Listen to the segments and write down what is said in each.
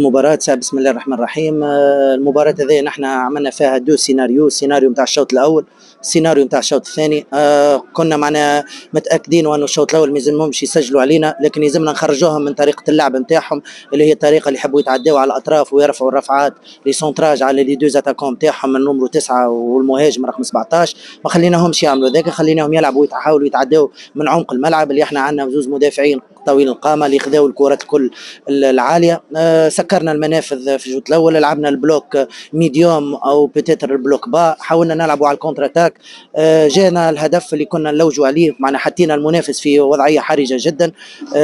مباراة بسم الله الرحمن الرحيم. المباراة هذه نحن عملنا فيها دو سيناريو نتاع الشوط الأول، السيناريو نتاع الشوط الثاني. كنا معنا متأكدين وأنه الشوط الأول ما يلزمهمش يسجلوا علينا، لكن يلزمنا نخرجوهم من طريقة اللعب نتاعهم اللي هي الطريقة اللي يحبوا يتعداوا على الأطراف ويرفعوا الرفعات لي سونتراج على لي دوز اتاكون نتاعهم من نمرو 9 والمهاجم رقم 17. ما خليناهمش يعملوا ذاك، خليناهم يلعبوا ويحاولوا يتعداوا من عمق الملعب اللي احنا عندنا زوز مدافعين طويل القامة اللي يخذوا الكرات الكل العالية. سكرنا المنافذ في الشوط الاول، لعبنا البلوك ميديوم او بيتيتر البلوك با، حاولنا نلعبوا على الكونتر اتاك. جانا الهدف اللي كنا نلوجوا عليه، معنا حطينا المنافس في وضعيه حرجه جدا.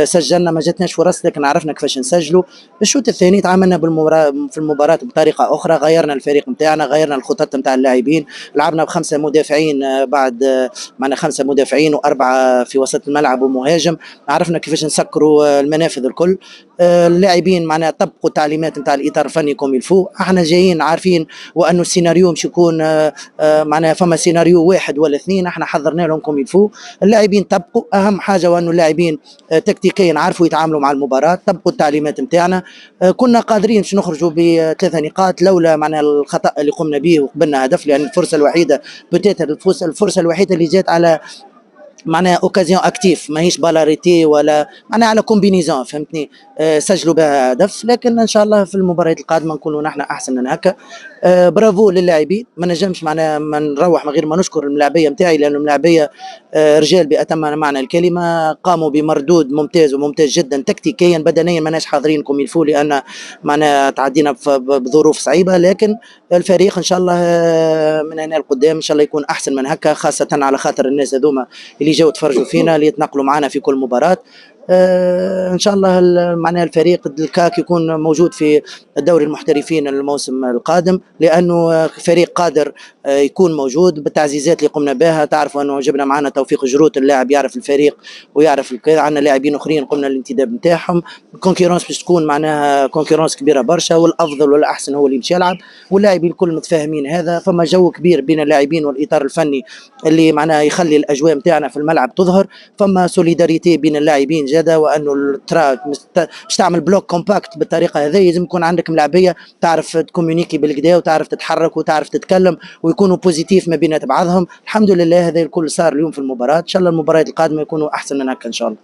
سجلنا، ما جاتناش فرص لكن عرفنا كيفاش نسجلوا. الشوط الثاني تعاملنا في المباراه بطريقه اخرى، غيرنا الفريق نتاعنا، غيرنا الخطط نتاع اللاعبين، لعبنا بخمسه مدافعين بعد معنا خمسه مدافعين واربعه في وسط الملعب ومهاجم. عرفنا كيفاش نسكروا المنافذ الكل. اللاعبين معنا طبقوا التعليمات نتاع الاطار الفني كوم يلفو. احنا جايين عارفين وانه السيناريو مش يكون معناها فما سيناريو واحد ولا اثنين، احنا حضرنا لهم كوم يلفو. اللاعبين طبقوا، اهم حاجه وانه اللاعبين تكتيكيا عارفوا يتعاملوا مع المباراه، طبقوا التعليمات نتاعنا. كنا قادرين باش نخرجوا بثلاثه نقاط لولا معناها الخطا اللي قمنا به وقبلنا هدف، لان الفرصه الوحيده الفرصه الوحيده اللي جات على معناها اوكازيون اكتيف، ماهيش بالاريتي ولا معناها على كومبينيزون، فهمتني. سجلوا بها هدف، لكن ان شاء الله في المباريات القادمه نكونوا نحن احسن من هكا. برافو للاعبين، ما نجمش معناها ما نروح من غير ما نشكر الملاعبيه نتاعي، لانه الملاعبيه رجال باتم معنى الكلمه، قاموا بمردود ممتاز وممتاز جدا تكتيكيا. بدنيا ماناش حاضرين كوم يلفو لان معناها تعدينا بظروف صعيبه، لكن الفريق ان شاء الله من هنا لقدام ان شاء الله يكون احسن من هكا، خاصه على خاطر الناس هذوما اللي جاوا تفرجوا فينا، اللي يتنقلوا معنا في كل مباراه. ان شاء الله معناها الفريق الكاك يكون موجود في دوري المحترفين الموسم القادم، لانه فريق قادر يكون موجود بالتعزيزات اللي قمنا بها. تعرفوا انه جبنا معنا توفيق جروت، اللاعب يعرف الفريق ويعرف عندنا لاعبين اخرين قمنا الانتداب نتاعهم. الكونكورونس باش تكون معناها كونكورونس كبيره برشا، والافضل والاحسن هو اللي باش يلعب، واللاعبين الكل متفاهمين هذا. فما جو كبير بين اللاعبين والاطار الفني اللي معناها يخلي الاجواء نتاعنا في الملعب تظهر. فما سوليداريتي بين اللاعبين جاده، وانه باش تعمل بلوك كومباكت بالطريقه هذه لازم يكون عندك ملاعبيه تعرف تكومونيكي بالكدا وتعرف تتحرك وتعرف تتكلم ويكونوا بوزيتيف ما بينات بعضهم. الحمد لله هذا الكل صار اليوم في المباراه، ان شاء الله المباريات القادمه يكونوا احسن من هكا ان شاء الله.